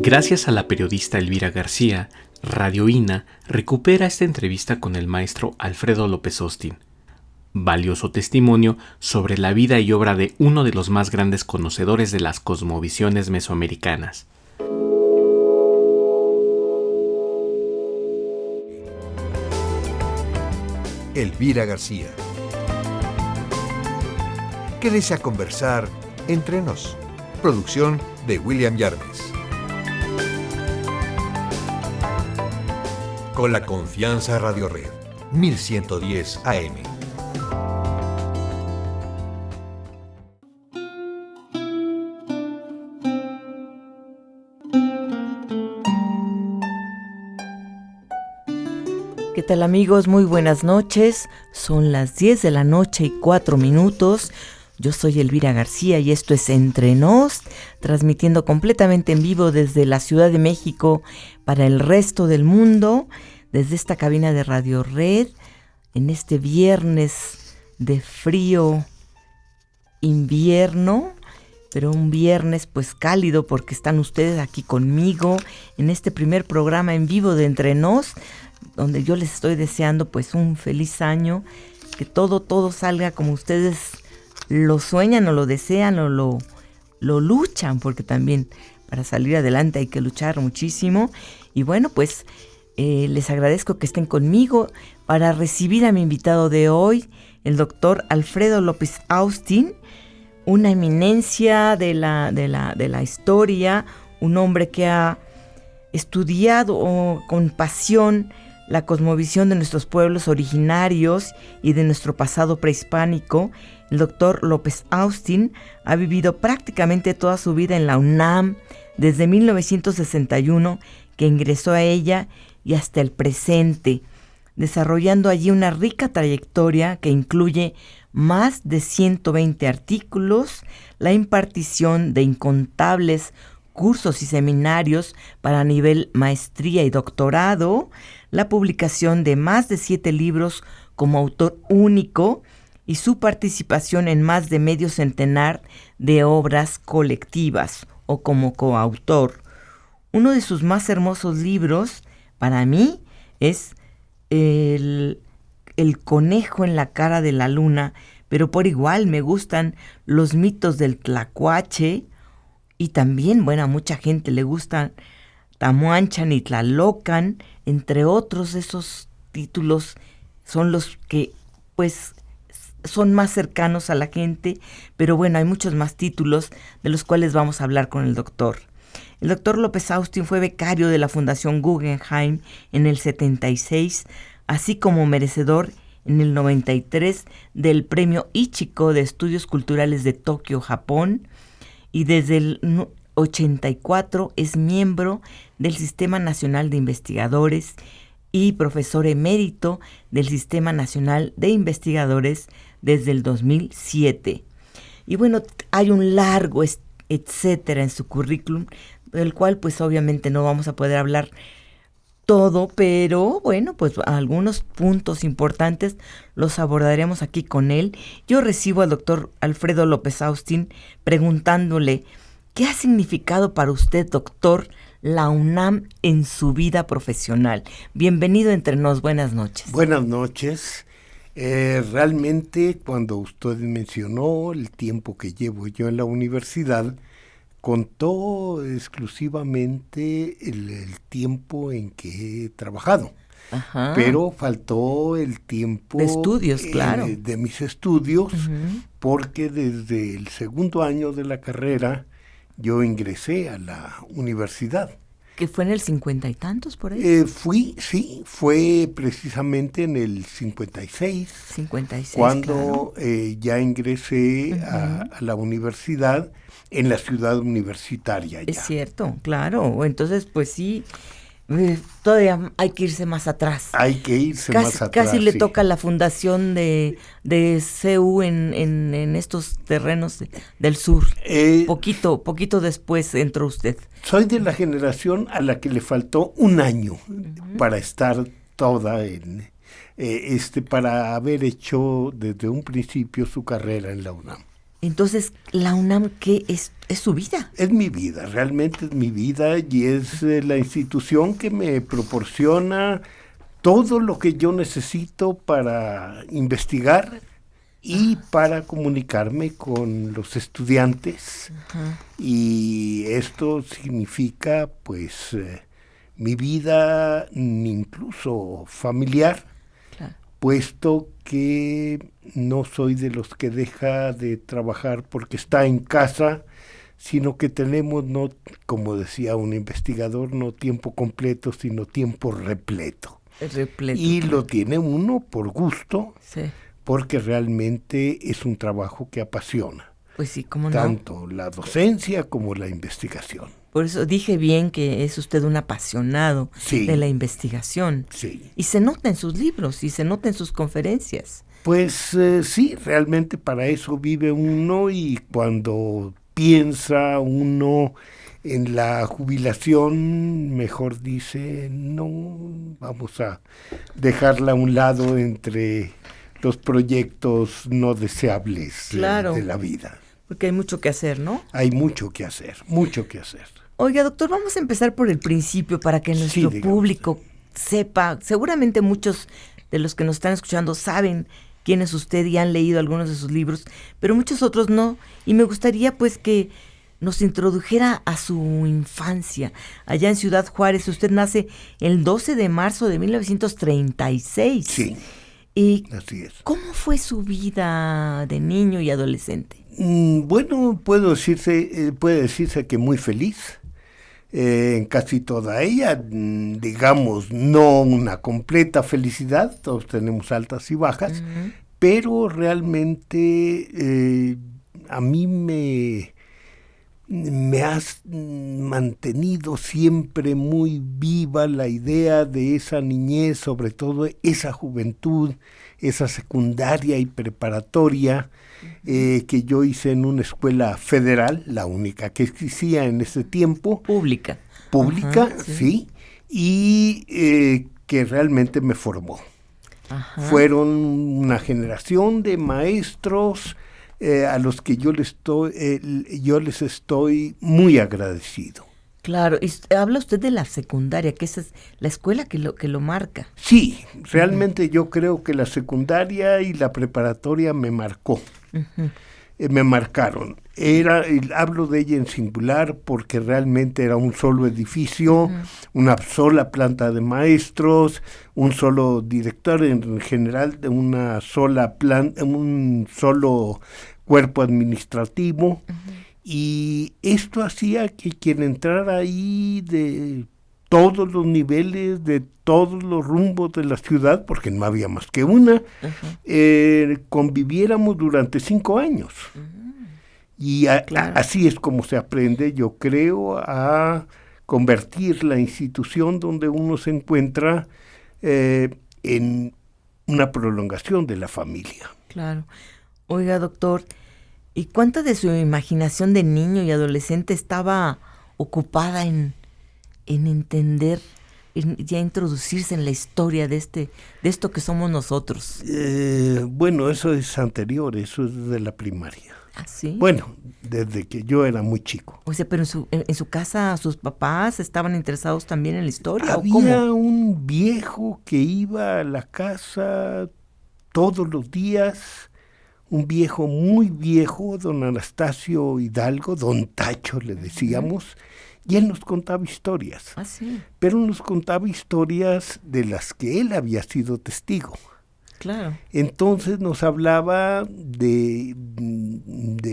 Gracias a la periodista Elvira García, Radio INA recupera esta entrevista con el maestro Alfredo López Austin. Valioso testimonio sobre la vida y obra de uno de los más grandes conocedores de las cosmovisiones mesoamericanas. Elvira García. Quédese a conversar entre nos. Producción de William Yarmes. Con la confianza Radio Red, 1110 AM. ¿Qué tal, amigos? Muy buenas noches. Son las 10 de la noche y 4 minutos. Yo soy Elvira García y esto es Entre Nos, transmitiendo completamente en vivo desde la Ciudad de México para el resto del mundo, desde esta cabina de Radio Red, en este viernes de frío invierno, pero un viernes pues cálido porque están ustedes aquí conmigo en este primer programa en vivo de Entre Nos, donde yo les estoy deseando pues un feliz año, que todo salga como ustedes lo sueñan o lo desean o lo luchan, porque también para salir adelante hay que luchar muchísimo. Y bueno, pues les agradezco que estén conmigo para recibir a mi invitado de hoy, el doctor Alfredo López Austin, una eminencia de la historia, un hombre que ha estudiado con pasión la cosmovisión de nuestros pueblos originarios y de nuestro pasado prehispánico. El doctor López Austin ha vivido prácticamente toda su vida en la UNAM, desde 1961, que ingresó a ella, y hasta el presente, desarrollando allí una rica trayectoria que incluye más de 120 artículos, la impartición de incontables cursos y seminarios para nivel maestría y doctorado, la publicación de más de 7 libros como autor único y su participación en más de medio centenar de obras colectivas o como coautor. Uno de sus más hermosos libros, para mí, es el conejo en la cara de la luna, pero por igual me gustan los mitos del Tlacuache, y también, bueno, a mucha gente le gustan Tamuanchan y Tlalocan, entre otros. Esos títulos son los que, pues, son más cercanos a la gente, pero bueno, hay muchos más títulos de los cuales vamos a hablar con el doctor. El doctor López Austin fue becario de la Fundación Guggenheim en el 76, así como merecedor en el 93 del Premio Ichiko de Estudios Culturales de Tokio, Japón, y desde el 84 es miembro del Sistema Nacional de Investigadores y profesor emérito del Sistema Nacional de Investigadores desde el 2007. Y bueno, hay un largo etcétera en su currículum, del cual pues obviamente no vamos a poder hablar todo, pero bueno, pues algunos puntos importantes los abordaremos aquí con él. Yo recibo al doctor Alfredo López Austin preguntándole: ¿qué ha significado para usted, doctor, la UNAM en su vida profesional? Bienvenido Entre Nos, buenas noches. Buenas noches. Realmente, cuando usted mencionó el tiempo que llevo yo en la universidad, contó exclusivamente el tiempo en que he trabajado. Ajá. Pero faltó el tiempo de estudios, claro, de mis estudios, porque desde el segundo año de la carrera yo ingresé a la universidad. ¿Que fue en el 50 y tantos por ahí? Fue precisamente en el 56. 56, cuando claro. Ya ingresé a la universidad, en la ciudad universitaria. Es cierto, claro. Entonces, pues sí, todavía hay que irse más atrás. Hay que irse más atrás. Casi le toca la fundación de CU en estos terrenos del sur. Poquito después entró usted. Soy de la generación a la que le faltó un año para estar toda para haber hecho desde un principio su carrera en la UNAM. Entonces, la UNAM, ¿qué es su vida? Es mi vida, realmente es mi vida y es la institución que me proporciona todo lo que yo necesito para investigar y para comunicarme con los estudiantes. Y esto significa, pues, mi vida incluso familiar, Claro. puesto que no soy de los que deja de trabajar porque está en casa, sino que tenemos, no, como decía un investigador, no tiempo completo, sino tiempo repleto. Repleto. Y lo tiene uno por gusto, Sí. porque realmente es un trabajo que apasiona, Pues sí, cómo no. tanto la docencia como la investigación. Por eso dije bien que es usted un apasionado Sí. de la investigación. Sí. Y se nota en sus libros y se nota en sus conferencias. Pues sí, realmente para eso vive uno, y cuando piensa uno en la jubilación, mejor dice, no, vamos a dejarla a un lado entre los proyectos no deseables Claro. de la vida. Porque hay mucho que hacer, ¿no? Hay mucho que hacer, mucho que hacer. Oiga, doctor, vamos a empezar por el principio para que nuestro dígame público sepa. Seguramente muchos de los que nos están escuchando saben quién es usted y han leído algunos de sus libros, pero muchos otros no. Y me gustaría pues que nos introdujera a su infancia. Allá en Ciudad Juárez, usted nace el 12 de marzo de 1936. Sí, ¿Y así es. cómo fue su vida de niño y adolescente? Bueno, puede decirse que muy feliz en casi toda ella, digamos, no una completa felicidad, todos tenemos altas y bajas, pero realmente a mí me has mantenido siempre muy viva la idea de esa niñez, sobre todo esa juventud, esa secundaria y preparatoria que yo hice en una escuela federal, la única que existía en ese tiempo. Pública. Pública, Ajá, sí, y que realmente me formó. Ajá. Fueron una generación de maestros a los que yo les estoy muy agradecido. Claro, y habla usted de la secundaria, que esa es la escuela que lo marca. Sí, realmente yo creo que la secundaria y la preparatoria me marcó. Me marcaron. Hablo de ella en singular porque realmente era un solo edificio, una sola planta de maestros, un solo director, en general de una sola un solo cuerpo administrativo. Y esto hacía que quien entrara ahí de todos los niveles, de todos los rumbos de la ciudad, porque no había más que una, conviviéramos durante 5 años. Y Claro. así es como se aprende, yo creo, a convertir la institución donde uno se encuentra en una prolongación de la familia. Claro. Oiga, doctor, ¿y cuánta de su imaginación de niño y adolescente estaba ocupada en entender, en ya introducirse en la historia de esto que somos nosotros? Bueno, eso es anterior, eso es de la primaria. ¿Ah, sí? Bueno, desde que yo era muy chico. O sea, pero en su casa sus papás estaban interesados también en la historia, ¿o Había cómo? un viejo que iba a la casa todos los días, un viejo muy viejo, don Anastasio Hidalgo, don Tacho le decíamos, y él nos contaba historias, Ah, sí, pero nos contaba historias de las que él había sido testigo. claro. Entonces nos hablaba de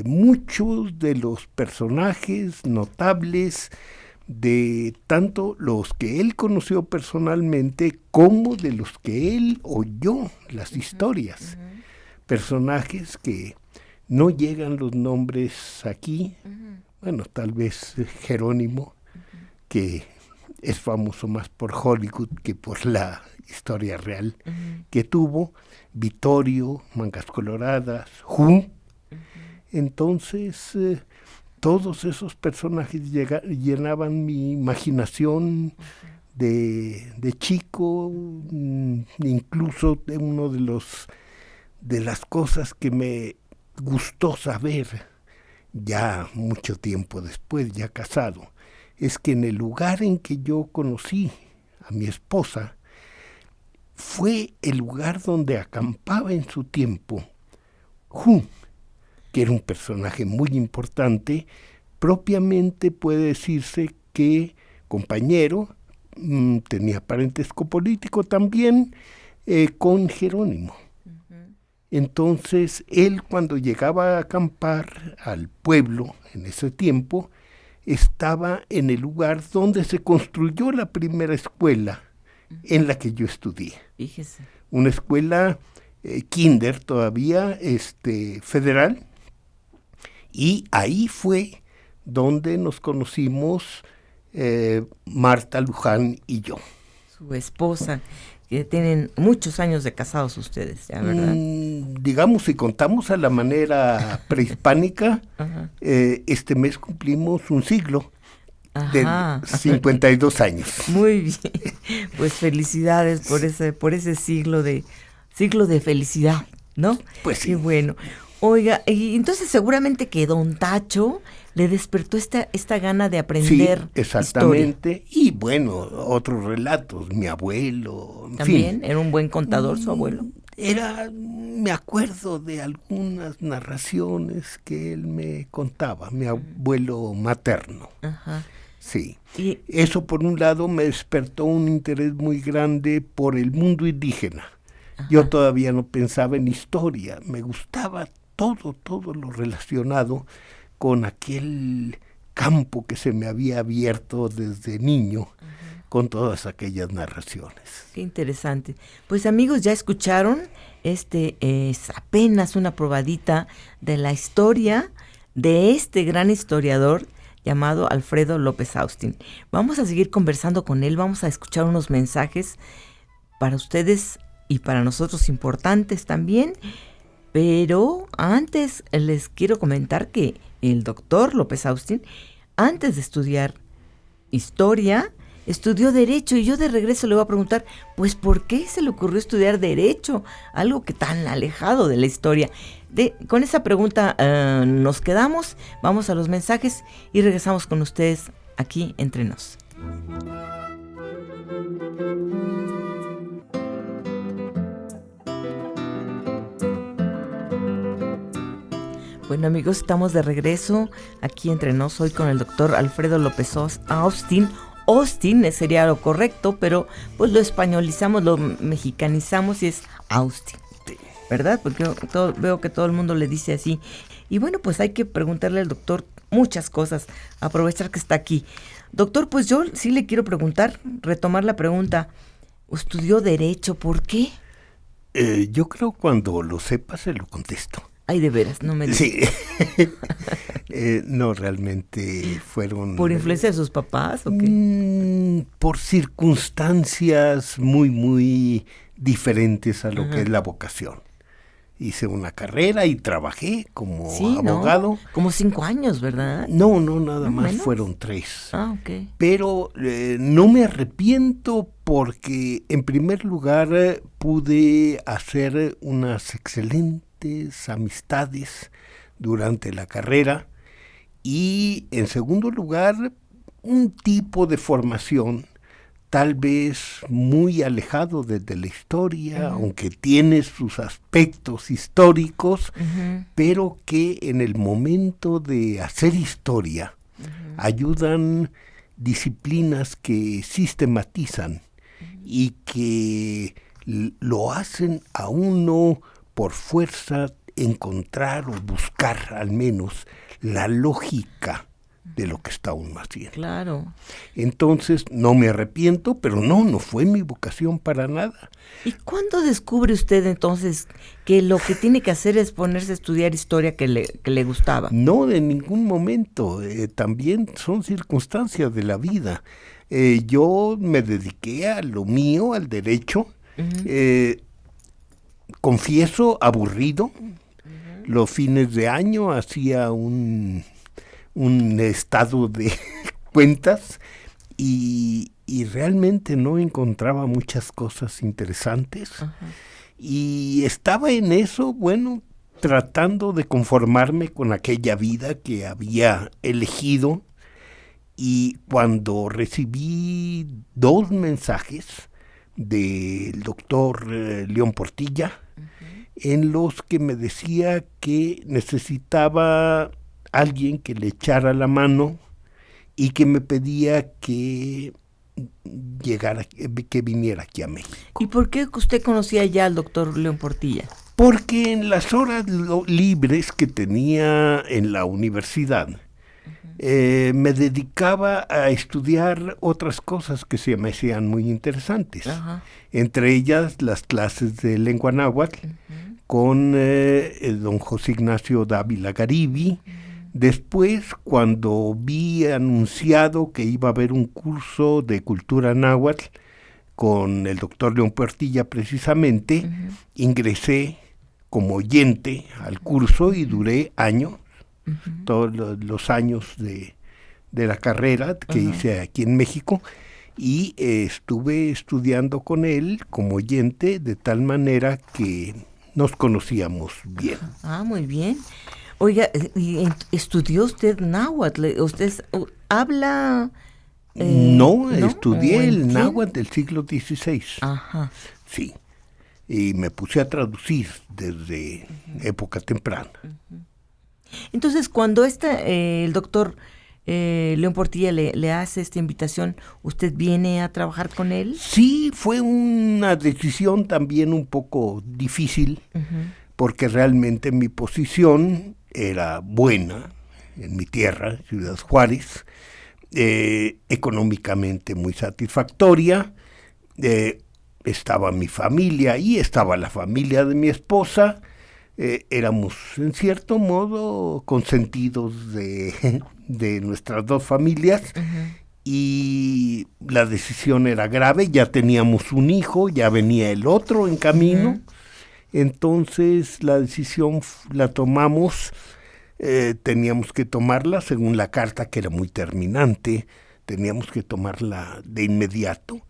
muchos de los personajes notables, de tanto los que él conoció personalmente como de los que él oyó las historias. Personajes que no llegan los nombres aquí, bueno, tal vez Jerónimo, que es famoso más por Hollywood que por la historia real que tuvo, Vittorio, Mangas Coloradas, Entonces, todos esos personajes llenaban mi imaginación de chico, incluso de uno de las cosas que me gustó saber, ya mucho tiempo después, ya casado, es que en el lugar en que yo conocí a mi esposa, fue el lugar donde acampaba en su tiempo Jun, que era un personaje muy importante, propiamente puede decirse que compañero, tenía parentesco político también con Jerónimo. Entonces, él cuando llegaba a acampar al pueblo en ese tiempo, estaba en el lugar donde se construyó la primera escuela en la que yo estudié. Fíjese. Una escuela kinder todavía, federal, y ahí fue donde nos conocimos Marta Luján y yo. Su esposa, que tienen muchos años de casados ustedes, ¿ya, verdad? Digamos, si contamos a la manera prehispánica, este mes cumplimos un siglo. Ajá. De 52 años. Muy bien, pues felicidades por ese siglo de felicidad, ¿no? Pues sí. Qué bueno. Oiga, y entonces seguramente que don Tacho le despertó esta gana de aprender. Sí, exactamente. Historia. Y bueno, otros relatos, mi abuelo, en ¿También? fin. ¿Era un buen contador su abuelo? Me acuerdo de algunas narraciones que él me contaba, mi abuelo materno. Ajá. Sí. Y eso por un lado me despertó un interés muy grande por el mundo indígena. Ajá. Yo todavía no pensaba en historia, me gustaba todo lo relacionado con aquel campo que se me había abierto desde niño, con todas aquellas narraciones. Qué interesante. Pues amigos, ya escucharon, es apenas una probadita de la historia de este gran historiador llamado Alfredo López Austin. Vamos a seguir conversando con él, vamos a escuchar unos mensajes para ustedes y para nosotros importantes también, pero antes les quiero comentar que el doctor López Austin, antes de estudiar historia, estudió Derecho, y yo de regreso le voy a preguntar, pues, ¿por qué se le ocurrió estudiar Derecho? Algo que tan alejado de la historia. Con esa pregunta nos quedamos, vamos a los mensajes y regresamos con ustedes aquí entre nos. Bueno amigos, estamos de regreso aquí entre nos hoy con el doctor Alfredo López Austin. Austin sería lo correcto, pero pues lo españolizamos, lo mexicanizamos y es Austin, ¿verdad? Porque veo que todo el mundo le dice así. Y bueno, pues hay que preguntarle al doctor muchas cosas, aprovechar que está aquí. Doctor, pues yo sí le quiero preguntar, retomar la pregunta. ¿Estudió Derecho? ¿Por qué? Yo creo cuando lo sepa se lo contesto. Ay, de veras, no me digas. Sí. No, realmente fueron... ¿Por influencia de sus papás o qué? Por circunstancias muy diferentes a lo que es la vocación. Hice una carrera y trabajé como abogado. ¿No? Como 5 años, ¿verdad? No, nada más, menos. fueron 3. Ah, ok. Pero no me arrepiento porque, en primer lugar, pude hacer unas excelentes amistades durante la carrera y, en segundo lugar, un tipo de formación tal vez muy alejado desde la historia, aunque tiene sus aspectos históricos, pero que en el momento de hacer historia ayudan disciplinas que sistematizan y que lo hacen a uno por fuerza encontrar o buscar al menos la lógica de lo que está uno haciendo. Claro. Entonces, no me arrepiento, pero no fue mi vocación para nada. ¿Y cuándo descubre usted entonces que lo que tiene que hacer es ponerse a estudiar historia que le gustaba? No, de ningún momento. También son circunstancias de la vida. Yo me dediqué a lo mío, al derecho. Confieso, aburrido. Los fines de año hacía un estado de cuentas y realmente no encontraba muchas cosas interesantes. Y estaba en eso, bueno, tratando de conformarme con aquella vida que había elegido, y cuando recibí 2 mensajes del doctor León Portilla, en los que me decía que necesitaba alguien que le echara la mano y que me pedía que viniera aquí a México. ¿Y por qué usted conocía ya al doctor León Portilla? Porque en las horas libres que tenía en la universidad, me dedicaba a estudiar otras cosas que se me hacían muy interesantes. Ajá. Entre ellas las clases de lengua náhuatl con don José Ignacio Dávila Garibi. Después, cuando vi anunciado que iba a haber un curso de cultura náhuatl con el doctor León Portilla precisamente, ingresé como oyente al curso y duré años, todos los años de la carrera que hice aquí en México, y estuve estudiando con él como oyente, de tal manera que nos conocíamos bien. Ah, muy bien. Oiga, ¿estudió usted náhuatl? ¿Usted habla...? No, estudié el náhuatl del siglo XVI. Ajá. Sí, y me puse a traducir desde época temprana. Entonces, cuando el doctor León Portilla le hace esta invitación, ¿usted viene a trabajar con él? Sí, fue una decisión también un poco difícil, porque realmente mi posición era buena en mi tierra, Ciudad Juárez, económicamente muy satisfactoria. Estaba mi familia y estaba la familia de mi esposa. Éramos en cierto modo consentidos de nuestras 2 familias, y la decisión era grave. Ya teníamos un hijo, ya venía el otro en camino. Entonces la decisión la tomamos, teníamos que tomarla según la carta, que era muy terminante, teníamos que tomarla de inmediato,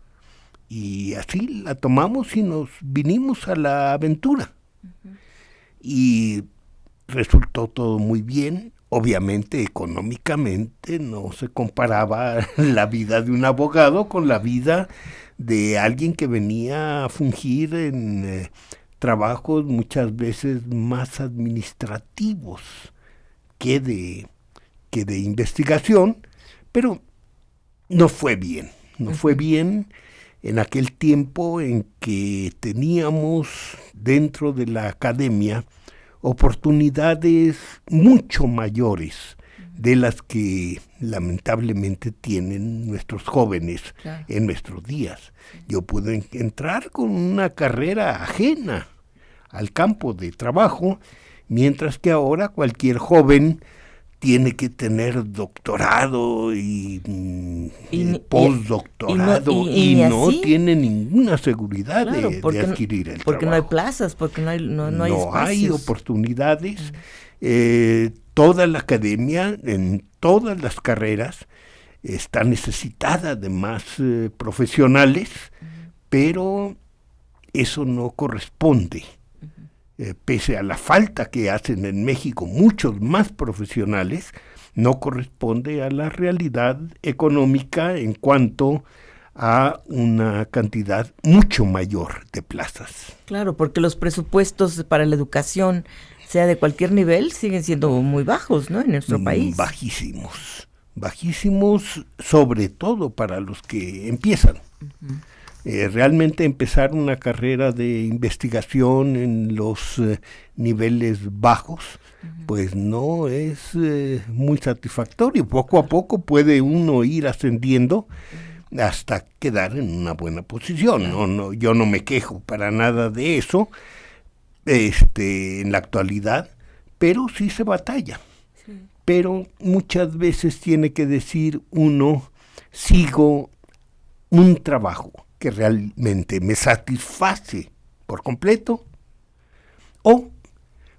y así la tomamos y nos vinimos a la aventura. Y resultó todo muy bien. Obviamente, económicamente no se comparaba la vida de un abogado con la vida de alguien que venía a fungir en trabajos muchas veces más administrativos que de investigación, pero no fue bien. No fue bien en aquel tiempo en que teníamos dentro de la academia oportunidades mucho mayores de las que lamentablemente tienen nuestros jóvenes en nuestros días. Yo pude entrar con una carrera ajena al campo de trabajo, mientras que ahora cualquier joven tiene que tener doctorado y postdoctorado y no tiene ninguna seguridad de adquirir el porque trabajo. No hay plazas, porque no hay espacios. No hay oportunidades. Toda la academia, en todas las carreras, está necesitada de más profesionales, pero eso no corresponde. Pese a la falta que hacen en México muchos más profesionales, no corresponde a la realidad económica en cuanto a una cantidad mucho mayor de plazas. Claro, porque los presupuestos para la educación, sea de cualquier nivel, siguen siendo muy bajos, ¿no?, en nuestro país. Bajísimos, sobre todo para los que empiezan. Realmente empezar una carrera de investigación en los niveles bajos, pues no es muy satisfactorio. Poco a poco puede uno ir ascendiendo hasta quedar en una buena posición. Yo no me quejo para nada de eso en la actualidad, pero sí se batalla. Pero muchas veces tiene que decir uno, sigo un trabajo que realmente me satisface por completo, o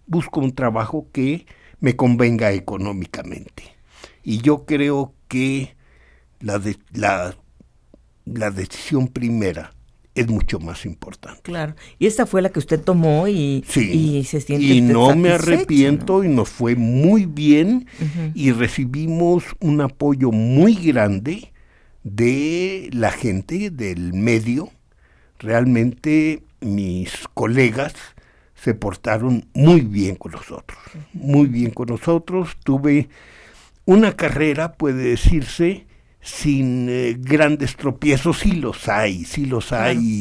busco un trabajo que me convenga económicamente. Y yo creo que la decisión primera es mucho más importante. Claro. Y esta fue la que usted tomó y se siente y usted no me satisfecho, arrepiento, ¿no? Y nos fue muy bien Uh-huh. y recibimos un apoyo muy grande de la gente del medio. Realmente mis colegas se portaron muy bien con nosotros, muy bien con nosotros. Tuve una carrera, puede decirse, sin grandes tropiezos. Sí los hay,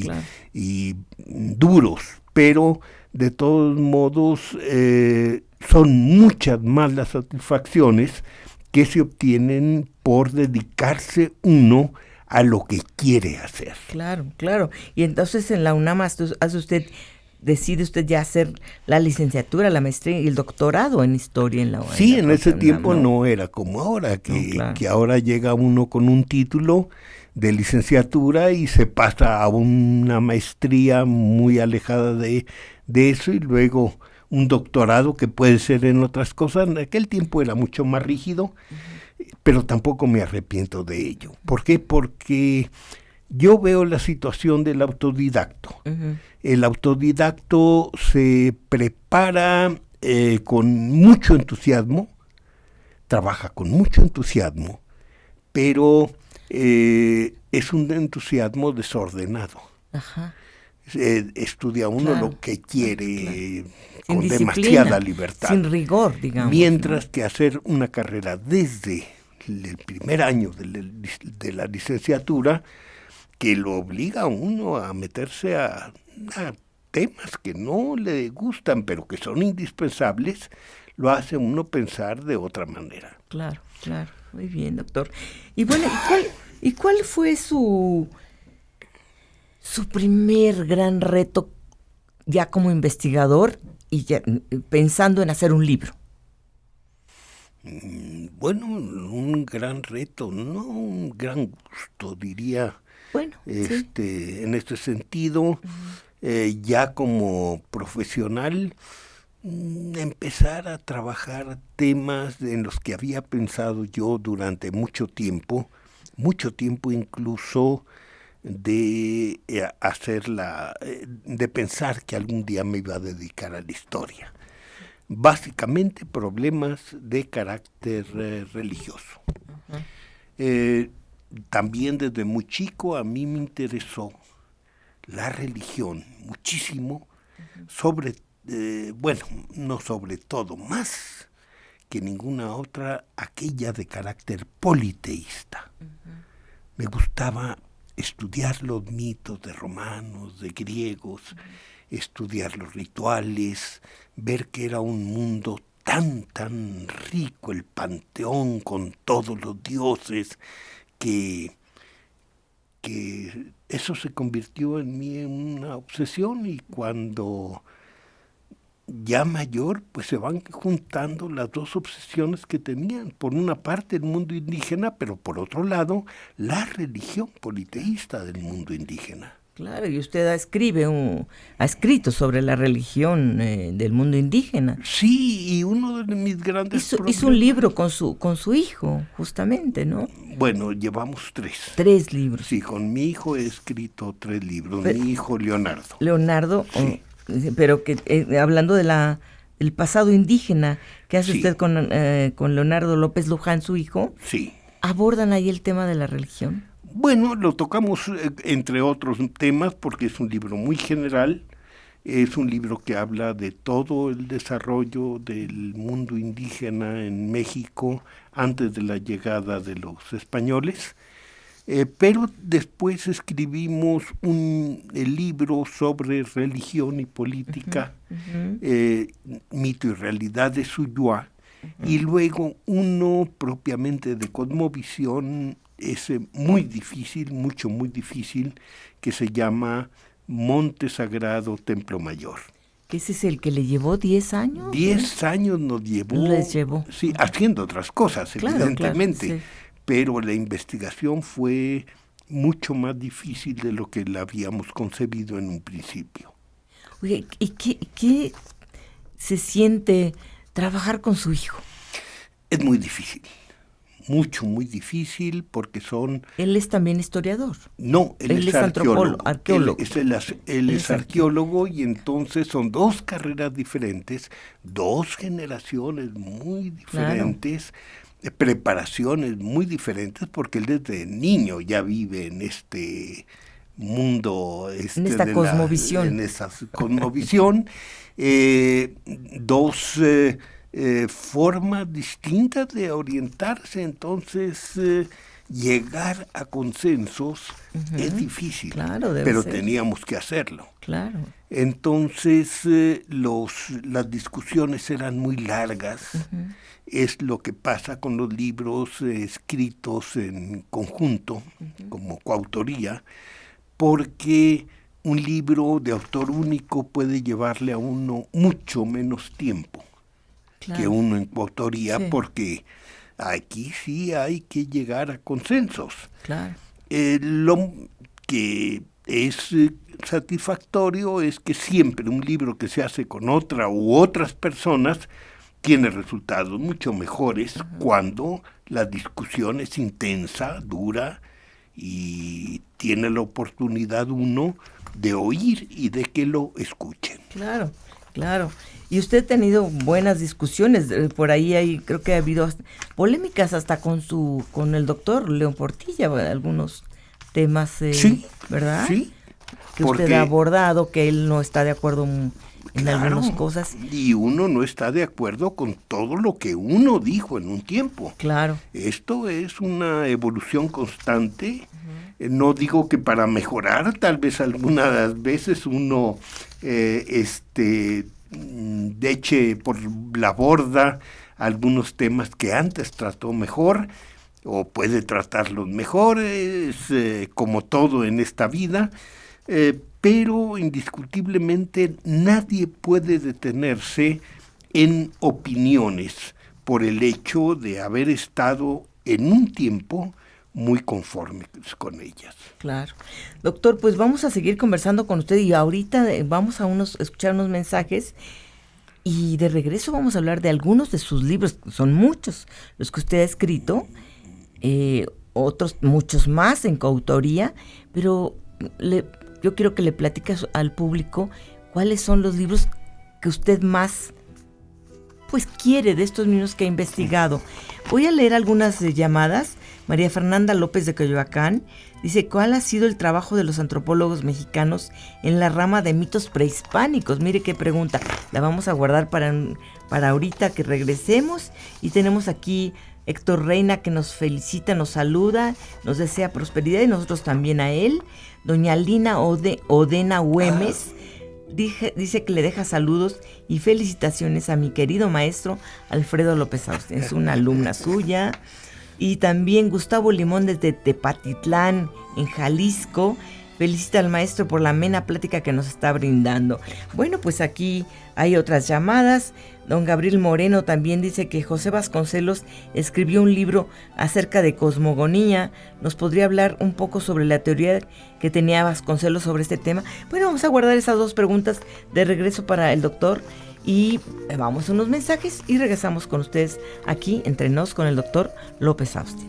Claro. y duros, pero de todos modos son muchas más las satisfacciones que se obtienen por dedicarse uno a lo que quiere hacer. Claro. Y entonces en la UNAM decide usted ya hacer la licenciatura, la maestría y el doctorado en historia en la UNAM. Sí, en ese tiempo no era como ahora, que ahora llega uno con un título de licenciatura y se pasa a una maestría muy alejada de eso, y luego un doctorado que puede ser en otras cosas. En aquel tiempo era mucho más rígido, pero tampoco me arrepiento de ello. ¿Por qué? Porque yo veo la situación del autodidacto. Uh-huh. El autodidacto se prepara con mucho entusiasmo, trabaja con mucho entusiasmo, pero es un entusiasmo desordenado. Ajá. Estudia uno lo que quiere, con demasiada libertad. Sin rigor, digamos. Mientras que hacer una carrera desde el primer año de la licenciatura, que lo obliga a uno a meterse a temas que no le gustan, pero que son indispensables, lo hace uno pensar de otra manera. Claro. Muy bien, doctor. Y bueno, ¿y cuál fue su primer gran reto ya como investigador y ya pensando en hacer un libro? Bueno, un gran reto, no un gran gusto, diría. Bueno, sí. En este sentido, uh-huh. Ya como profesional, empezar a trabajar temas en los que había pensado yo durante mucho tiempo incluso de de pensar que algún día me iba a dedicar a la historia. Básicamente problemas de carácter religioso. Uh-huh. También desde muy chico a mí me interesó la religión muchísimo, no sobre todo, más que ninguna otra, aquella de carácter politeísta. Uh-huh. Me gustaba estudiar los mitos de romanos, de griegos, uh-huh. Estudiar los rituales, ver que era un mundo tan rico, el panteón con todos los dioses, que eso se convirtió en mí en una obsesión, y cuando ya mayor, pues se van juntando las dos obsesiones que tenían. Por una parte el mundo indígena, pero por otro lado la religión politeísta del mundo indígena. Claro, y usted ha escrito sobre la religión del mundo indígena. Sí, y uno de mis grandes hizo un libro con su hijo, justamente, ¿no? Bueno, llevamos 3. 3 libros. Sí, con mi hijo he escrito 3 libros, mi hijo Leonardo. Leonardo, sí. Pero que hablando del pasado indígena que hace usted con Leonardo López Luján, su hijo. Sí. ¿Abordan ahí el tema de la religión? Bueno, lo tocamos entre otros temas porque es un libro muy general, es un libro que habla de todo el desarrollo del mundo indígena en México antes de la llegada de los españoles, pero después escribimos el libro sobre religión y política, uh-huh. Mito y realidad de Suyua, uh-huh. Y luego uno propiamente de cosmovisión, muy difícil, muy difícil, que se llama Monte Sagrado, Templo Mayor. ¿Que ese es el que le llevó 10 años? 10 años nos llevó. Les llevó. Sí, haciendo otras cosas, evidentemente. Claro, sí. Pero la investigación fue mucho más difícil de lo que la habíamos concebido en un principio. Oye, ¿y qué se siente trabajar con su hijo? Es muy difícil. muy difícil porque son... Él es también historiador. No, él es arqueólogo. Él es arqueólogo, y entonces son dos carreras diferentes, dos generaciones muy diferentes, preparaciones muy diferentes, porque él desde niño ya vive en este mundo, en esta cosmovisión. En esa cosmovisión. Dos formas distintas de orientarse, entonces llegar a consensos es difícil, claro, pero ser. Teníamos que hacerlo. Claro. Entonces las discusiones eran muy largas. Es lo que pasa con los libros escritos en conjunto, como coautoría, porque un libro de autor único puede llevarle a uno mucho menos tiempo que uno en coautoría, porque aquí sí hay que llegar a consensos. Claro. Lo que es satisfactorio es que siempre un libro que se hace con otra u otras personas tiene resultados mucho mejores cuando la discusión es intensa, dura, y tiene la oportunidad uno de oír y de que lo escuchen. Claro, claro. Y usted ha tenido buenas discusiones, por ahí creo que ha habido polémicas hasta con el doctor León Portilla, algunos temas, sí, ¿verdad? Sí. Que usted ha abordado, que él no está de acuerdo en algunas cosas. Y uno no está de acuerdo con todo lo que uno dijo en un tiempo. Claro. Esto es una evolución constante. No digo que para mejorar, tal vez algunas veces uno eche por la borda algunos temas que antes trató mejor, o puede tratarlos mejor, como todo en esta vida, pero indiscutiblemente nadie puede detenerse en opiniones por el hecho de haber estado en un tiempo muy conformes con ellas. Claro. Doctor, pues vamos a seguir conversando con usted, y ahorita vamos a escuchar unos mensajes, y de regreso vamos a hablar de algunos de sus libros. Son muchos los que usted ha escrito, otros muchos más en coautoría, pero yo quiero que le platique al público cuáles son los libros que usted más quiere de estos mismos que ha investigado. Voy a leer algunas llamadas. María Fernanda López de Coyoacán dice: ¿cuál ha sido el trabajo de los antropólogos mexicanos en la rama de mitos prehispánicos? Mire qué pregunta, la vamos a guardar para ahorita que regresemos. Y tenemos aquí Héctor Reina, que nos felicita, nos saluda, nos desea prosperidad, y nosotros también a él. Doña Lina Odena Güemes dice que le deja saludos y felicitaciones a mi querido maestro Alfredo López Austin, es una alumna suya. Y también Gustavo Limón desde Tepatitlán, en Jalisco, felicita al maestro por la amena plática que nos está brindando. Bueno, pues aquí hay otras llamadas. Don Gabriel Moreno también dice que José Vasconcelos escribió un libro acerca de cosmogonía. ¿Nos podría hablar un poco sobre la teoría que tenía Vasconcelos sobre este tema? Bueno, vamos a guardar esas dos preguntas de regreso para el doctor, y vamos a unos mensajes y regresamos con ustedes aquí entre nos con el doctor López Austin.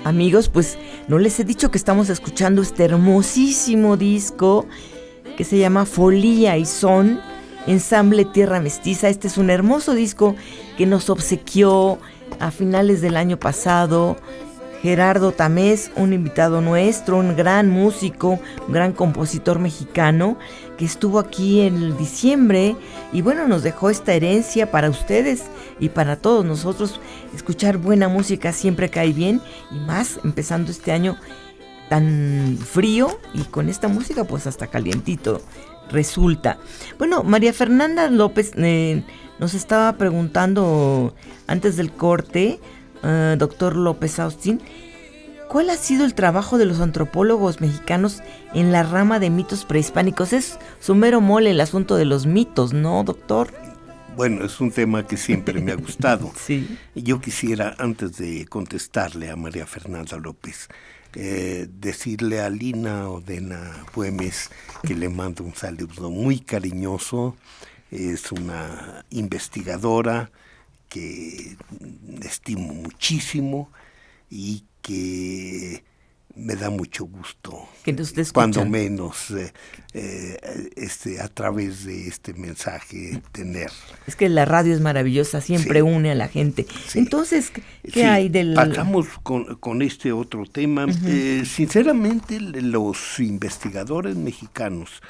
Amigos, pues no les he dicho que estamos escuchando este hermosísimo disco que se llama Folía y Son, Ensamble Tierra Mestiza. Este es un hermoso disco que nos obsequió a finales del año pasado Gerardo Tamés, un invitado nuestro, un gran músico, un gran compositor mexicano que estuvo aquí en diciembre, y bueno, nos dejó esta herencia para ustedes y para todos nosotros. Escuchar buena música siempre cae bien, y más empezando este año tan frío, y con esta música pues hasta calientito resulta. Bueno, María Fernanda López nos estaba preguntando antes del corte, doctor López Austin, ¿cuál ha sido el trabajo de los antropólogos mexicanos en la rama de mitos prehispánicos? Es su mero mole el asunto de los mitos, ¿no, doctor? Bueno, es un tema que siempre me ha gustado. Sí. Yo quisiera, antes de contestarle a María Fernanda López, decirle a Lina Odena Güemes que le mando un saludo muy cariñoso. Es una investigadora que estimo muchísimo y que me da mucho gusto, que nos esté cuando menos a través de este mensaje tener. Es que la radio es maravillosa, siempre une a la gente. Sí. Entonces, ¿qué hay del...? Pasamos con este otro tema. Sinceramente, los investigadores mexicanos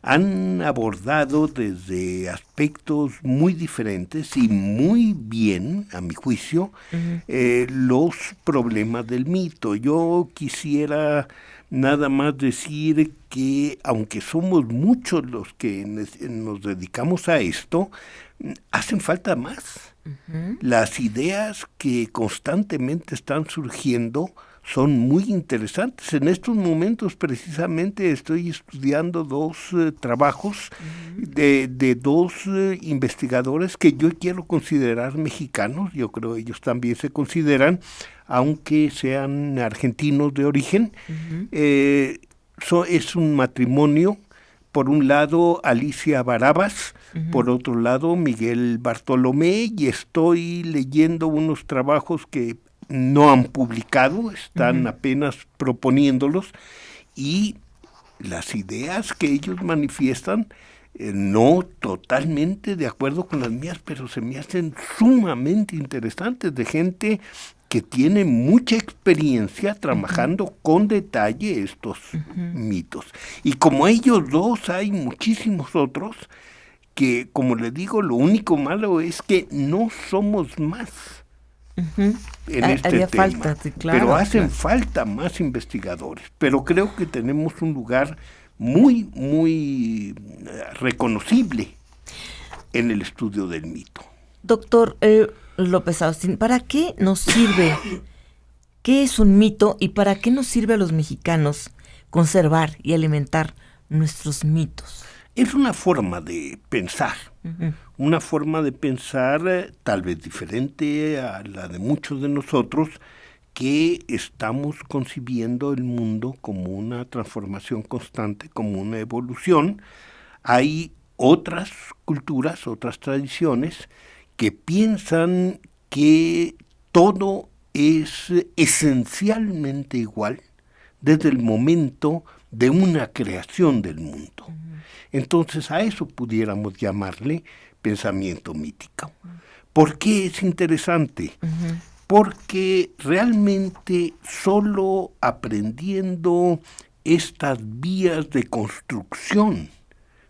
han abordado desde aspectos muy diferentes y muy bien, a mi juicio, los problemas del mito. Yo quisiera nada más decir que, aunque somos muchos los que nos dedicamos a esto, hacen falta más. Las ideas que constantemente están surgiendo son muy interesantes. En estos momentos precisamente estoy estudiando dos trabajos de dos investigadores que yo quiero considerar mexicanos. Yo creo ellos también se consideran, aunque sean argentinos de origen. Es un matrimonio. Por un lado, Alicia Barabas, por otro lado, Miguel Bartolomé, y estoy leyendo unos trabajos que no han publicado, están apenas proponiéndolos, y las ideas que ellos manifiestan, no totalmente de acuerdo con las mías, pero se me hacen sumamente interesantes, de gente que tiene mucha experiencia trabajando con detalle estos mitos. Y como ellos dos, hay muchísimos otros que, como les digo, lo único malo es que no somos más. En este Haría tema, falta, sí, claro, pero hacen falta más investigadores, pero creo que tenemos un lugar muy, muy reconocible en el estudio del mito. Doctor López Austin, ¿para qué nos sirve? ¿Qué es un mito y para qué nos sirve a los mexicanos conservar y alimentar nuestros mitos? Es una forma de pensar, una forma de pensar tal vez diferente a la de muchos de nosotros, que estamos concibiendo el mundo como una transformación constante, como una evolución. Hay otras culturas, otras tradiciones que piensan que todo es esencialmente igual desde el momento de una creación del mundo. Entonces a eso pudiéramos llamarle pensamiento mítico. ¿Por qué es interesante? Porque realmente solo aprendiendo estas vías de construcción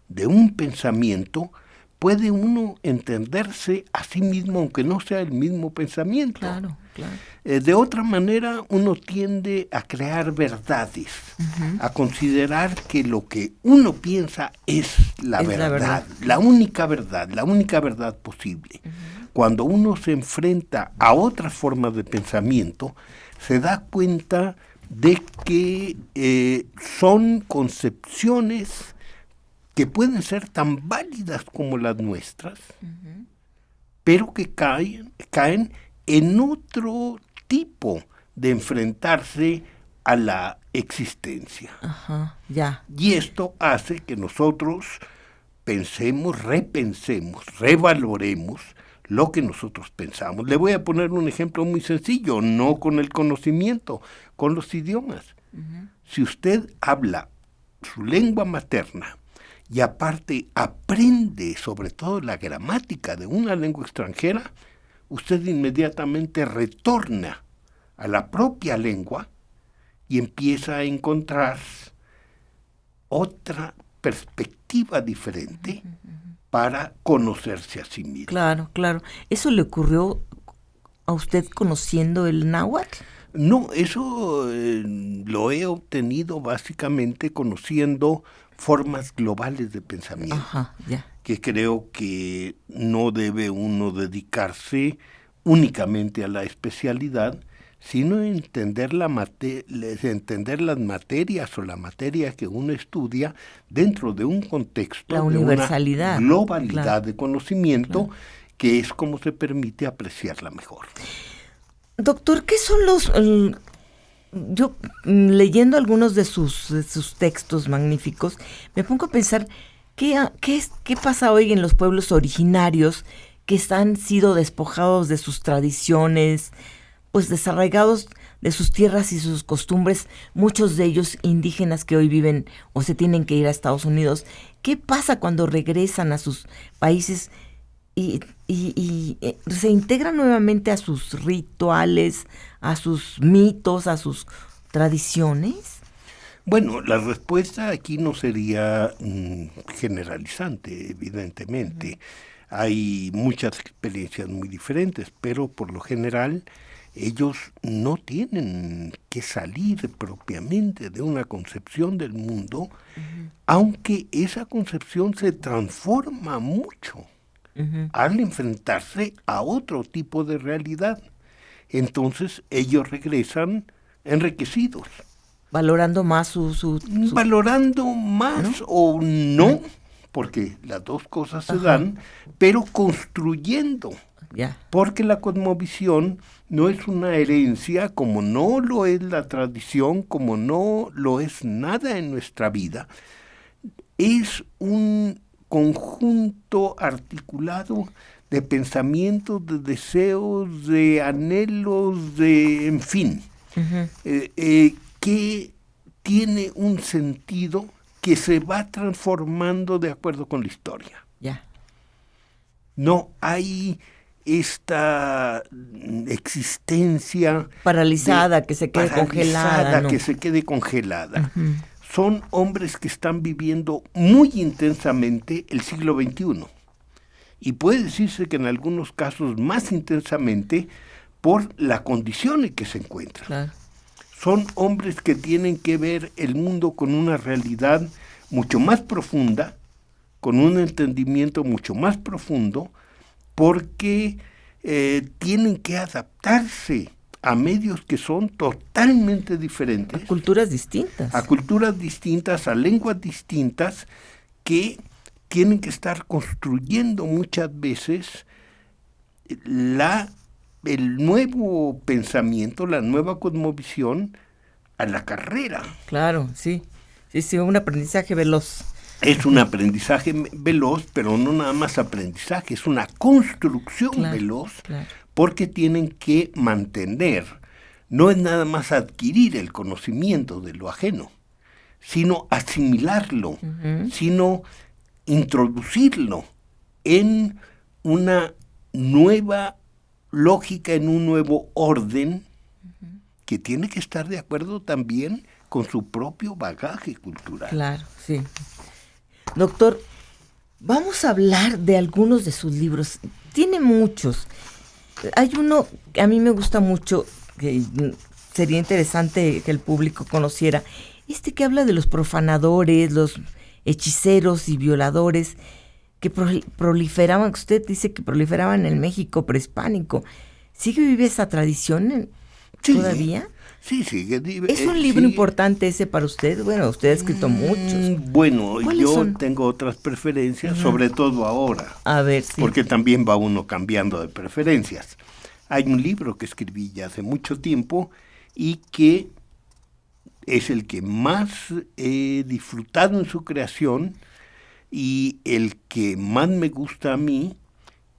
de un pensamiento puede uno entenderse a sí mismo, aunque no sea el mismo pensamiento. Claro, claro. De otra manera, uno tiende a crear verdades, a considerar que lo que uno piensa es la verdad, la única verdad posible. Cuando uno se enfrenta a otras formas de pensamiento, se da cuenta de que son concepciones que pueden ser tan válidas como las nuestras, pero que caen en otro tipo de enfrentarse a la existencia. Ya. Y esto hace que nosotros pensemos, repensemos, revaloremos lo que nosotros pensamos. Le voy a poner un ejemplo muy sencillo, no con el conocimiento, con los idiomas. Si usted habla su lengua materna y aparte aprende sobre todo la gramática de una lengua extranjera, usted inmediatamente retorna a la propia lengua y empieza a encontrar otra perspectiva diferente para conocerse a sí mismo. Claro, claro. ¿Eso le ocurrió a usted conociendo el náhuatl? No, eso lo he obtenido básicamente conociendo formas globales de pensamiento. Ya. Que creo que no debe uno dedicarse únicamente a la especialidad, sino entender entender las materias o la materia que uno estudia dentro de un contexto, la universalidad, de una globalidad, claro, de conocimiento, claro, que es como se permite apreciarla mejor. Doctor, ¿qué son los... yo, leyendo algunos de sus textos magníficos, me pongo a pensar, ¿qué pasa hoy en los pueblos originarios que han sido despojados de sus tradiciones, pues desarraigados de sus tierras y sus costumbres, muchos de ellos indígenas que hoy viven o se tienen que ir a Estados Unidos? ¿Qué pasa cuando regresan a sus países y se integran nuevamente a sus rituales, a sus mitos, a sus tradiciones? Bueno, la respuesta aquí no sería generalizante, evidentemente. Uh-huh. Hay muchas experiencias muy diferentes, pero por lo general ellos no tienen que salir propiamente de una concepción del mundo, uh-huh, aunque esa concepción se transforma mucho, uh-huh, al enfrentarse a otro tipo de realidad. Entonces ellos regresan enriquecidos. Valorando más valorando más, ¿no? O no, porque las dos cosas se dan, pero construyendo. Yeah. Porque la cosmovisión no es una herencia, como no lo es la tradición, como no lo es nada en nuestra vida. Es un conjunto articulado de pensamientos, de deseos, de anhelos, en fin, uh-huh, que tiene un sentido que se va transformando de acuerdo con la historia. Yeah. No hay esta existencia paralizada, que se quede congelada. ¿no? Que se quede congelada. Uh-huh. Son hombres que están viviendo muy intensamente el siglo XXI. Y puede decirse que en algunos casos más intensamente por la condición en que se encuentran. Claro. Son hombres que tienen que ver el mundo con una realidad mucho más profunda, con un entendimiento mucho más profundo, porque tienen que adaptarse a medios que son totalmente diferentes. A culturas distintas. A culturas distintas, a lenguas distintas, que tienen que estar construyendo muchas veces el nuevo pensamiento, la nueva cosmovisión a la carrera. Claro, sí, un aprendizaje veloz. Es un aprendizaje veloz, pero no nada más aprendizaje, es una construcción veloz, porque tienen que mantener, no es nada más adquirir el conocimiento de lo ajeno, sino asimilarlo, uh-huh, sino introducirlo en una nueva lógica, en un nuevo orden, uh-huh, que tiene que estar de acuerdo también con su propio bagaje cultural. Claro, sí. Doctor, vamos a hablar de algunos de sus libros. Tiene muchos. Hay uno que a mí me gusta mucho, que sería interesante que el público conociera, que habla de los profanadores, los hechiceros y violadores que proliferaban, usted dice que proliferaban en el México prehispánico. ¿Sigue vive esa tradición todavía? Sí, sigue. ¿Es un libro importante ese para usted? Bueno, usted ha escrito muchos. Bueno, yo tengo otras preferencias, uh-huh, sobre todo ahora. A ver, sí. Porque también va uno cambiando de preferencias. Hay un libro que escribí ya hace mucho tiempo y que es el que más he disfrutado en su creación y el que más me gusta a mí,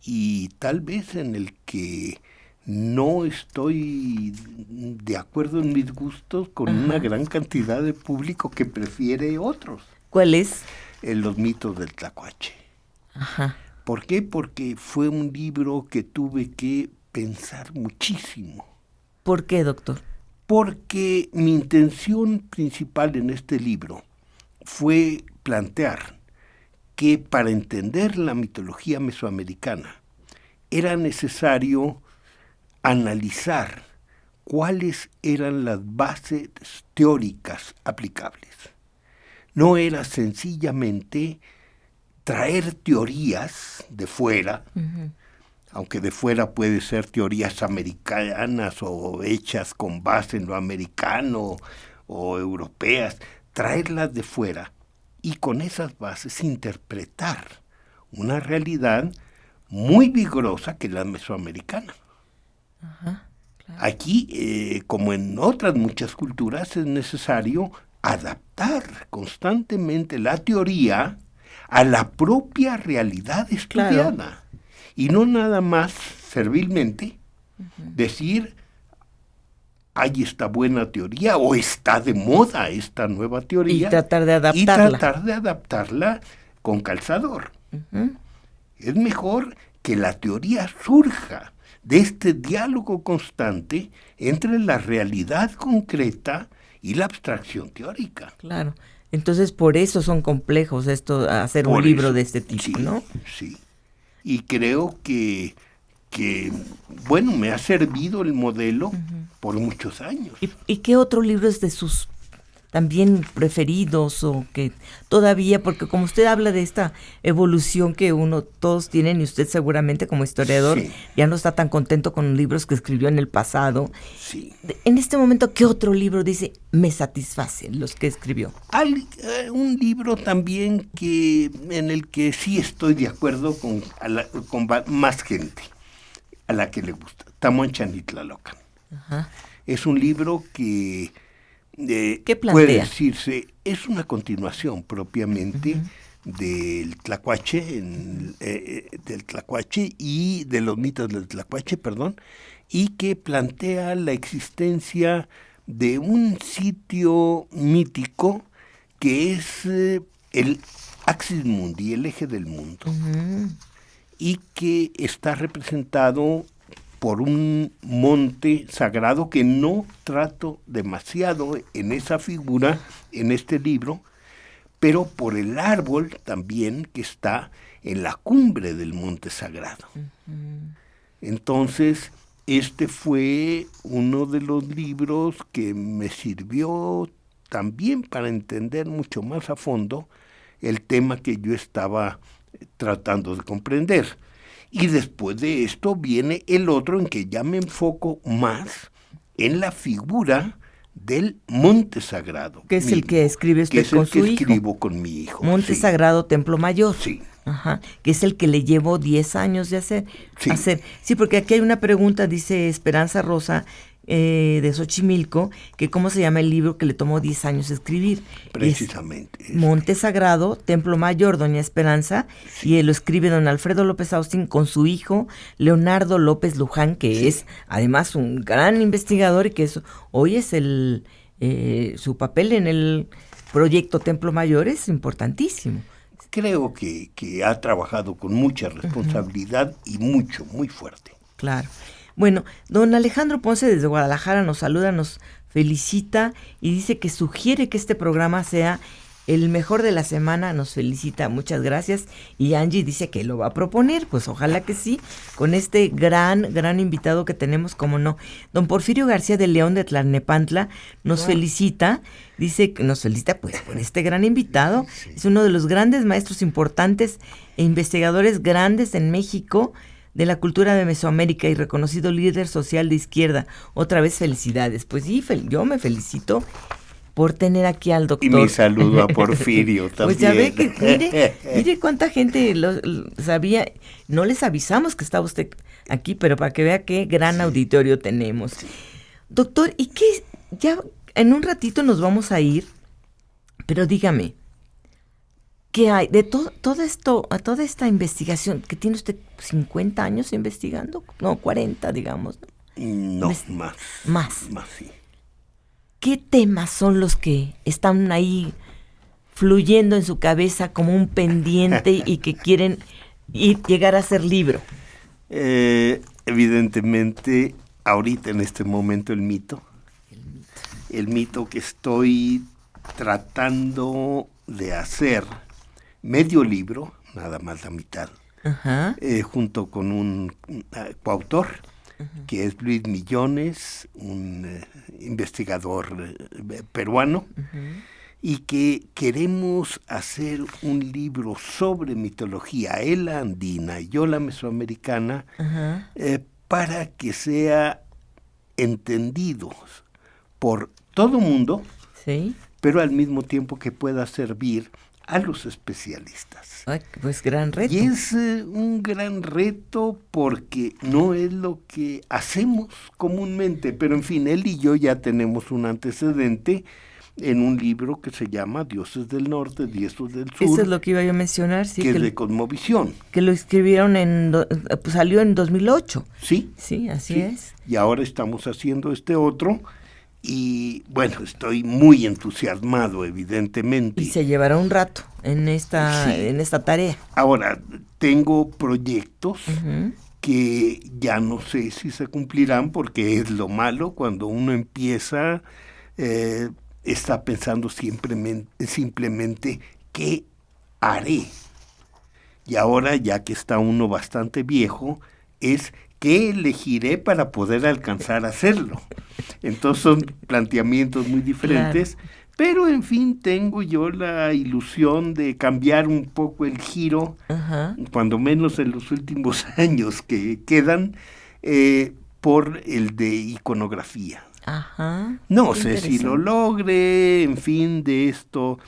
y tal vez en el que no estoy de acuerdo en mis gustos con, ajá, una gran cantidad de público que prefiere otros. ¿Cuál es? Los mitos del Tlacuache. Ajá. ¿Por qué? Porque fue un libro que tuve que pensar muchísimo. ¿Por qué, doctor? Porque mi intención principal en este libro fue plantear que para entender la mitología mesoamericana era necesario analizar cuáles eran las bases teóricas aplicables. No era sencillamente traer teorías de fuera, uh-huh, aunque de fuera puede ser teorías americanas o hechas con base en lo americano o europeas, traerlas de fuera y con esas bases interpretar una realidad muy vigorosa que es la mesoamericana. Ajá, claro. Aquí, como en otras muchas culturas, es necesario adaptar constantemente la teoría a la propia realidad estudiada. Claro. Y no nada más servilmente decir, hay esta buena teoría o está de moda esta nueva teoría. Y tratar de adaptarla. Y tratar de adaptarla con calzador. Uh-huh. Es mejor que la teoría surja de este diálogo constante entre la realidad concreta y la abstracción teórica. Claro. Entonces, por eso son complejos hacer un libro de este tipo, sí, ¿no? Sí. Y creo que bueno, me ha servido el modelo por muchos años. ¿Y qué otro libro es de sus también preferidos o que todavía, porque como usted habla de esta evolución que todos tienen y usted seguramente como historiador ya no está tan contento con libros que escribió en el pasado. Sí. En este momento, ¿qué otro libro dice me satisface los que escribió? Un libro también en el que sí estoy de acuerdo con más gente a la que le gusta, Tamuanchanitlalocan. Ajá. Es un libro que ¿qué plantea? Puede decirse, es una continuación propiamente del Tlacuache, del Tlacuache y de los mitos del Tlacuache, y que plantea la existencia de un sitio mítico que es el Axis Mundi, el eje del mundo, y que está representado por un monte sagrado que no trato demasiado en esa figura, en este libro, pero por el árbol también que está en la cumbre del monte sagrado. Entonces, este fue uno de los libros que me sirvió también para entender mucho más a fondo el tema que yo estaba tratando de comprender. Y después de esto viene el otro en que ya me enfoco más en la figura del monte sagrado. Que es el que escribe usted con su hijo. Que es el que escribo con mi hijo. Monte Sagrado, Templo Mayor. Sí. Ajá, que es el que le llevó 10 años de hacer. Sí, porque aquí hay una pregunta, dice Esperanza Rosa, de Xochimilco, que cómo se llama el libro que le tomó 10 años escribir. Precisamente. Monte Sagrado, Templo Mayor, doña Esperanza, y lo escribe don Alfredo López Austin con su hijo Leonardo López Luján, que es además un gran investigador y que hoy es su papel en el proyecto Templo Mayor es importantísimo. Creo que ha trabajado con mucha responsabilidad y muy fuerte. Claro. Bueno, don Alejandro Ponce desde Guadalajara nos saluda, nos felicita y dice que sugiere que este programa sea el mejor de la semana, nos felicita, muchas gracias. Y Angie dice que lo va a proponer, pues ojalá que sí, con este gran invitado que tenemos, como no. Don Porfirio García de León de Tlalnepantla nos felicita, dice que nos felicita pues por este gran invitado, es uno de los grandes maestros importantes e investigadores grandes en México, de la cultura de Mesoamérica y reconocido líder social de izquierda. Otra vez felicidades. Pues sí, yo me felicito por tener aquí al doctor. Y mi saludo a Porfirio también. Pues ya ve que, mire cuánta gente lo sabía. No les avisamos que estaba usted aquí, pero para que vea qué gran auditorio tenemos. Doctor, ¿y qué? Ya en un ratito nos vamos a ir, pero dígame, ¿qué hay de todo esto, a toda esta investigación que tiene usted 50 años investigando? No, 40, digamos. No, más, sí. ¿Qué temas son los que están ahí fluyendo en su cabeza como un pendiente y que quieren llegar a ser libro? Evidentemente, ahorita en este momento el mito que estoy tratando de hacer medio libro, nada más la mitad, junto con un coautor, que es Luis Millones, un investigador peruano, y que queremos hacer un libro sobre mitología, él la andina y yo la mesoamericana, para que sea entendido por todo mundo, sí, pero al mismo tiempo que pueda servir a los especialistas. Ay, pues gran reto. Y es un gran reto porque no es lo que hacemos comúnmente, pero en fin, él y yo ya tenemos un antecedente en un libro que se llama Dioses del Norte, Dioses del Sur. Eso es lo que iba yo a mencionar, sí. Que es de Cosmovisión. Que lo escribieron pues salió en 2008. Sí. Sí, así sí. es. Y ahora estamos haciendo este otro. Y bueno, estoy muy entusiasmado, evidentemente. Y se llevará un rato en esta tarea. Ahora, tengo proyectos que ya no sé si se cumplirán, porque es lo malo cuando uno empieza, está pensando simplemente ¿qué haré? Y ahora, ya que está uno bastante viejo, es ¿qué elegiré para poder alcanzar a hacerlo? Entonces son planteamientos muy diferentes, claro. Pero en fin, tengo yo la ilusión de cambiar un poco el giro, cuando menos en los últimos años que quedan, por el de iconografía. No sé si lo logre, en fin, de esto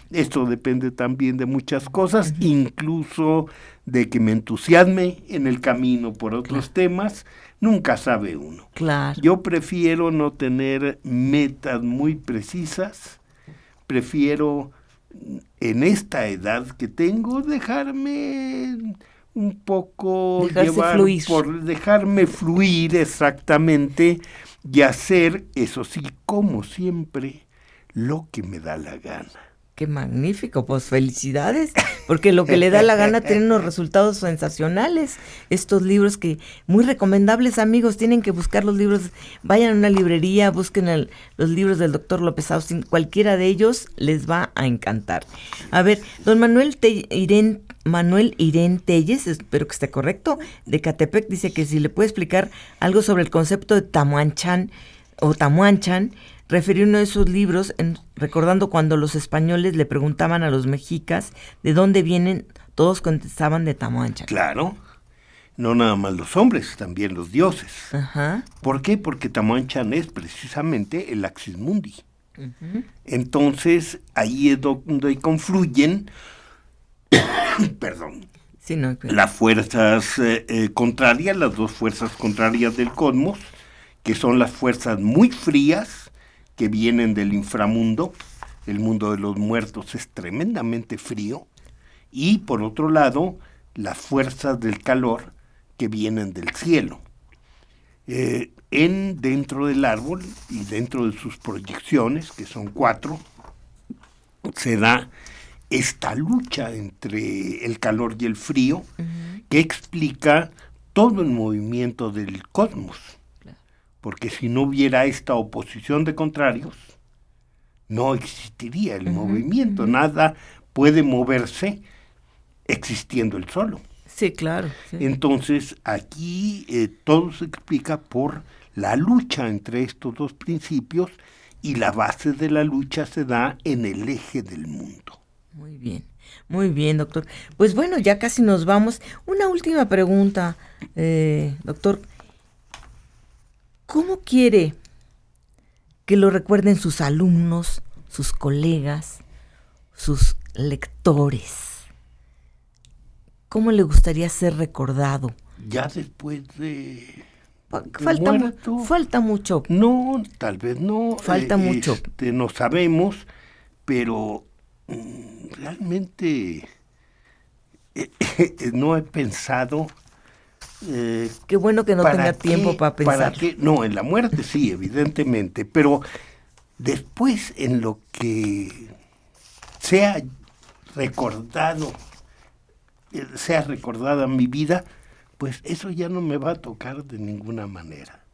depende también de muchas cosas, incluso de que me entusiasme en el camino por otros temas, nunca sabe uno. Claro. Yo prefiero no tener metas muy precisas, prefiero en esta edad que tengo dejarme un poco dejarme fluir exactamente y hacer, eso sí, como siempre, lo que me da la gana. ¡Qué magnífico! Pues felicidades, porque lo que le da la gana tiene unos resultados sensacionales. Estos libros que, muy recomendables, amigos, tienen que buscar los libros, vayan a una librería, busquen los libros del doctor López Austin, cualquiera de ellos les va a encantar. A ver, don Manuel Irén Telles, espero que esté correcto, de Catepec, dice que si le puede explicar algo sobre el concepto de Tamuanchan, refirió uno de sus libros recordando cuando los españoles le preguntaban a los mexicas de dónde vienen, todos contestaban de Tamuanchan. Claro, no nada más los hombres, también los dioses. ¿Por qué? Porque Tamuanchan es precisamente el Axis Mundi. Entonces, ahí es donde confluyen sí, no, las fuerzas contrarias, las dos fuerzas contrarias del cosmos, que son las fuerzas muy frías, que vienen del inframundo. El mundo de los muertos es tremendamente frío, y por otro lado, las fuerzas del calor que vienen del cielo. Dentro del árbol y dentro de sus proyecciones, que son 4, se da esta lucha entre el calor y el frío, que explica todo el movimiento del cosmos. Porque si no hubiera esta oposición de contrarios, no existiría el movimiento. Nada puede moverse existiendo el solo. Sí, claro. Sí. Entonces, aquí todo se explica por la lucha entre estos dos principios, y la base de la lucha se da en el eje del mundo. Muy bien, doctor. Pues bueno, ya casi nos vamos. Una última pregunta, doctor. ¿Cómo quiere que lo recuerden sus alumnos, sus colegas, sus lectores? ¿Cómo le gustaría ser recordado? Ya después de falta mucho. No, tal vez no. Falta mucho. No sabemos, pero realmente no he pensado. Qué bueno que no tenga tiempo para pensar. No, en la muerte sí, evidentemente, pero después en lo que sea recordada mi vida, pues eso ya no me va a tocar de ninguna manera.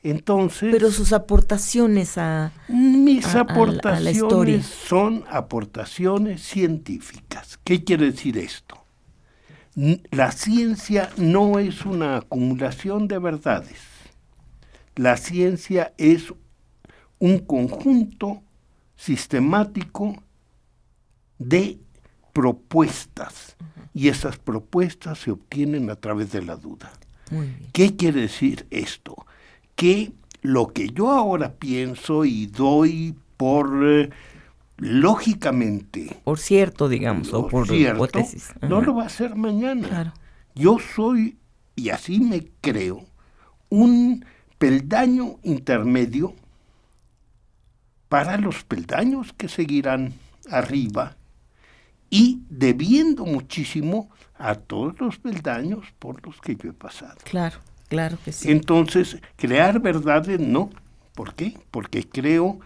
Entonces, pero sus aportaciones mis a la historia son aportaciones científicas. ¿Qué quiere decir esto? La ciencia no es una acumulación de verdades. La ciencia es un conjunto sistemático de propuestas. Y esas propuestas se obtienen a través de la duda. Muy bien. ¿Qué quiere decir esto? Que lo que yo ahora pienso y doy por lógicamente, Por cierto, digamos, o por cierto, hipótesis. no lo va a hacer mañana. Claro. Yo soy, y así me creo, un peldaño intermedio para los peldaños que seguirán arriba y debiendo muchísimo a todos los peldaños por los que yo he pasado. Claro, claro que sí. Entonces, crear verdades no. ¿Por qué? Porque creo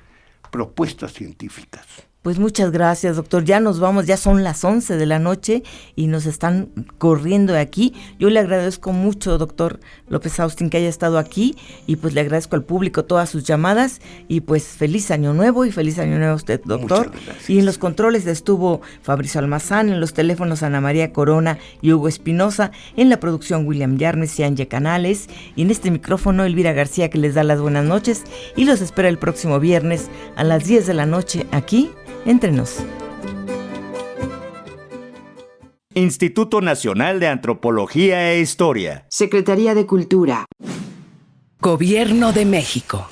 propuestas científicas. Pues muchas gracias, doctor. Ya nos vamos, ya son las 11 de la noche y nos están corriendo de aquí. Yo le agradezco mucho, doctor López Austin, que haya estado aquí y pues le agradezco al público todas sus llamadas y pues feliz año nuevo y feliz año nuevo a usted, doctor. Muchas gracias. Y en los controles estuvo Fabrizio Almazán, en los teléfonos Ana María Corona y Hugo Espinosa, en la producción William Yarnes y Angie Canales y en este micrófono Elvira García, que les da las buenas noches y los espera el próximo viernes a las 10 de la noche aquí Entre Nos. Instituto Nacional de Antropología e Historia. Secretaría de Cultura. Gobierno de México.